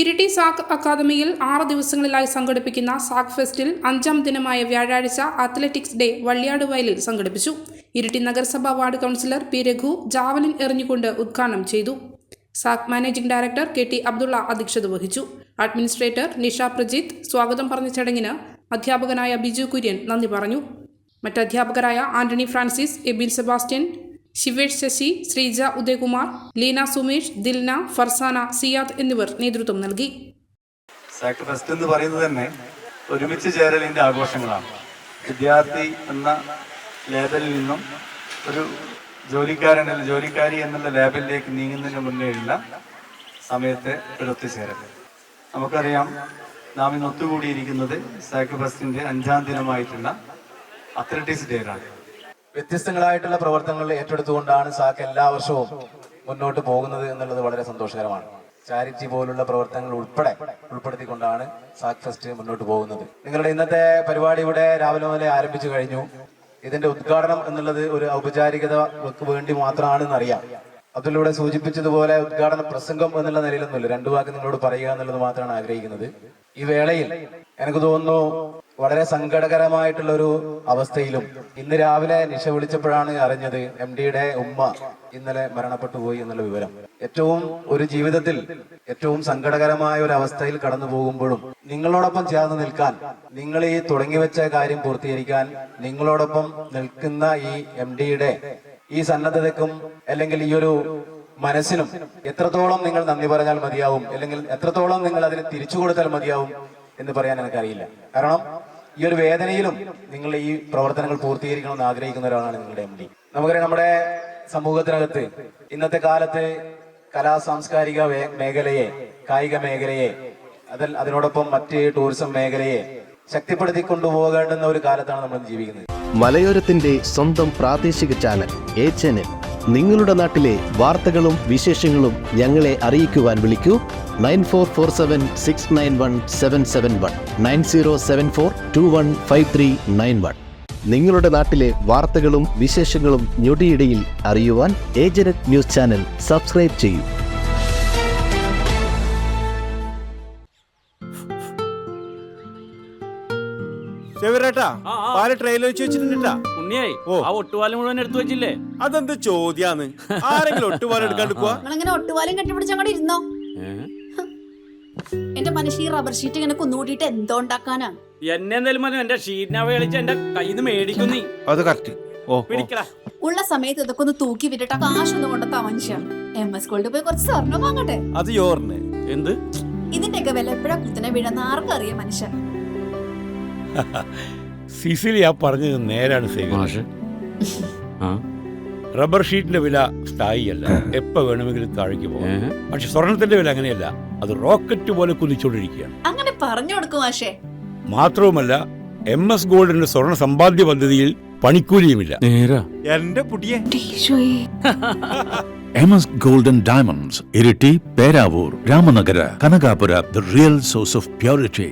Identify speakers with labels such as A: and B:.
A: ഇരിട്ടി സാക് അക്കാദമിയിൽ 6 ദിവസങ്ങളിലായി സംഘടിപ്പിക്കുന്ന സാക് ഫെസ്റ്റിൽ 5ാം ദിനമായ വ്യാഴാഴ്ച അത്ലറ്റിക്സ് ഡേ വള്ളിയാട് വയലിൽ സംഘടിപ്പിച്ചു. ഇരിട്ടി നഗരസഭാ ward councillor P Raghu javelin എറിഞ്ഞുകൊണ്ട് ഉദ്ഘാടനം ചെയ്തു. സാക് മാനേജിംഗ് ഡയറക്ടർ കെ.ടി. അബ്ദുള്ള അധ്യക്ഷത വഹിച്ചു. അഡ്മിനിസ്ട്രേറ്റർ നിഷ പ്രജിത്ത് സ്വാഗതം പറഞ്ഞ ചടങ്ങിന് അധ്യാപകനായ ബിജു കുര്യൻ നന്ദി പറഞ്ഞു. മറ്റധ്യാപകരായ ആന്റണി ഫ്രാൻസിസ്, എബിൻ സെബാസ്റ്റ്യൻ, ശിവേഷ് ശശി, ശ്രീജ ഉദയകുമാർ, ലീന സുമേഷ്, ദിൽന, ഫർസാന, സിയാദ് എന്നിവർ നേതൃത്വം നൽകി.
B: സാക് ഫെസ്റ്റ് എന്ന് പറയുന്നത് തന്നെ ഒരുമിച്ച് ചേരലിന്റെ ആഘോഷങ്ങളാണ്. വിദ്യാർത്ഥി എന്ന ലേബലിൽ നിന്നും ഒരു ജോലിക്കാരൻ അല്ലെങ്കിൽ ജോലിക്കാരി എന്നുള്ള ലേബലിലേക്ക് നീങ്ങുന്നതിന് മുന്നേയുള്ള സമയത്തെ ഒരു ഒത്തുചേരൽ. നമുക്കറിയാം, നാം ഇന്ന് ഒത്തുകൂടിയിരിക്കുന്നത് സാക് ഫെസ്റ്റിന്റെ 5ാം ദിനമായിട്ടുള്ള അത്ലറ്റിക്സ് ഡേയിലാണ്.
C: വ്യത്യസ്തങ്ങളായിട്ടുള്ള പ്രവർത്തനങ്ങൾ ഏറ്റെടുത്തുകൊണ്ടാണ് സാക് എല്ലാ വർഷവും മുന്നോട്ട് പോകുന്നത് എന്നുള്ളത് വളരെ സന്തോഷകരമാണ്. ചാരിറ്റി പോലുള്ള പ്രവർത്തനങ്ങൾ ഉൾപ്പെടുത്തിക്കൊണ്ടാണ് സാക് ഫെസ്റ്റ് മുന്നോട്ട് പോകുന്നത്. നിങ്ങളുടെ ഇന്നത്തെ പരിപാടി ഇവിടെ രാവിലെ മുതലേ ആരംഭിച്ചു കഴിഞ്ഞു. ഇതിന്റെ ഉദ്ഘാടനം എന്നുള്ളത് ഒരു ഔപചാരികതക്ക് വേണ്ടി മാത്രമാണെന്ന് അറിയാം. അതിലൂടെ സൂചിപ്പിച്ചതുപോലെ ഉദ്ഘാടന പ്രസംഗം എന്നുള്ള നിലയിലൊന്നുമില്ല, 2 വാക്ക് നിങ്ങളോട് പറയുക എന്നുള്ളത് മാത്രമാണ് ആഗ്രഹിക്കുന്നത്. ഈ വേളയിൽ എനിക്ക് തോന്നുന്നു വളരെ സങ്കടകരമായിട്ടുള്ള ഒരു അവസ്ഥയിലും ഇന്ന് രാവിലെ നിഷ വിളിച്ചപ്പോഴാണ് അറിഞ്ഞത് MDയുടെ ഉമ്മ ഇന്നലെ മരണപ്പെട്ടു പോയി എന്നുള്ള വിവരം. ഒരു ജീവിതത്തിൽ ഏറ്റവും സങ്കടകരമായ ഒരു അവസ്ഥയിൽ കടന്നു പോകുമ്പോഴും നിങ്ങളോടൊപ്പം ചേർന്ന് നിൽക്കാൻ, നിങ്ങൾ ഈ തുടങ്ങിവെച്ച കാര്യം പൂർത്തീകരിക്കാൻ നിങ്ങളോടൊപ്പം നിൽക്കുന്ന ഈ MDയുടെ ഈ സന്നദ്ധതയ്ക്കും അല്ലെങ്കിൽ ഈ ഒരു മനസ്സിനും എത്രത്തോളം നിങ്ങൾ നന്ദി പറഞ്ഞാൽ മതിയാവും, അല്ലെങ്കിൽ എത്രത്തോളം നിങ്ങൾ അതിന് തിരിച്ചു കൊടുത്താൽ മതിയാവും എന്ന് പറയാൻ എനിക്കറിയില്ല. കാരണം ഈ ഒരു വേദനയിലും നിങ്ങൾ ഈ പ്രവർത്തനങ്ങൾ പൂർത്തീകരിക്കണമെന്ന് ആഗ്രഹിക്കുന്ന ഒരാളാണ് നിങ്ങളുടെ MD. നമുക്കറിയാം, നമ്മുടെ സമൂഹത്തിനകത്ത് ഇന്നത്തെ കാലത്ത് സാംസ്കാരിക മേഖലയെ, കായിക മേഖലയെ, അതിനോടൊപ്പം മറ്റ് ടൂറിസം മേഖലയെ ശക്തിപ്പെടുത്തിക്കൊണ്ടുപോകേണ്ടുന്ന ഒരു കാലത്താണ് നമ്മൾ ജീവിക്കുന്നത്.
D: മലയോരത്തിന്റെ സ്വന്തം പ്രാദേശിക ചാനൽ HNN. നിങ്ങളുടെ നാട്ടിലെ വാർത്തകളും വിശേഷങ്ങളും ഞങ്ങളെ അറിയിക്കുവാൻ വിളിക്കൂ 9447691771 9074215391. നിങ്ങളുടെ നാട്ടിലെ വാർത്തകളും വിശേഷങ്ങളും ഞൊടിയിടയിൽ അറിയുവാൻ ഏജനറ്റ് ന്യൂസ് ചാനൽ സബ്സ്ക്രൈബ് ചെയ്യൂ.
E: അതെന്ത് ചോദ്യാന്ന്? ആരെങ്കിലും ഒട്ടുപാലം എടുക്കാണ്ട് പോവാ?
F: ഒട്ടുപാലം കെട്ടിപ്പിടിച്ച് അങ്ങോട്ട് ഇരുന്നോ. എന്റെ മനുഷ്യ റബ്ബർ ഷീറ്റ് ഇങ്ങനെ കുന്നുകൂട്ടിട്ട് എന്തോ ഉണ്ടാക്കാനാ?
E: എന്നെ എന്തായാലും മതി, എന്റെ ഷീറ്റിനെ കളിച്ച് എന്റെ കയ്യിൽ നിന്ന് മേടിക്കുന്നേ. അത് കറക്റ്റ്.
F: ഉള്ള സമയത്ത് ഇതൊക്കെ ഒന്ന് തൂക്കി വിട്ടിട്ട് കാശൊന്നും കൊണ്ടെത്താ മനുഷ്യ. MS ഗോൾഡ് പോയി കുറച്ച് സ്വർണം വാങ്ങട്ടെ.
E: അത് യോറിന് എന്ത്?
F: ഇതിന്റെയൊക്കെ വില എപ്പോഴാ കുത്തിനെ വീഴുന്ന ആർക്കും അറിയാം മനുഷ്യ.
G: സിസിലി ആ പറഞ്ഞത് നേരാണ്. റബ്ബർ ഷീറ്റിന്റെ വില സ്ഥായിയല്ല, എപ്പോ വേണമെങ്കിലും താഴേക്ക് പോകാം. പക്ഷെ സ്വർണത്തിന്റെ വില അങ്ങനെയല്ല, അത് റോക്കറ്റ് പോലെ കുതിച്ചുകൊണ്ടിരിക്കുകയാണ്.
F: അങ്ങനെ പറഞ്ഞു കൊടുക്കും മാഷേ.
G: മാത്രവുമല്ല, MS ഗോൾഡിന്റെ സ്വർണ്ണ സമ്പാദ്യ പദ്ധതിയിൽ പണിക്കൂലിയുമില്ല.
E: എന്റെ പുതിയ
H: MS Gold and Diamonds, Iriti, Peravur, Ramanagara, Kanagapura, the real source of purity.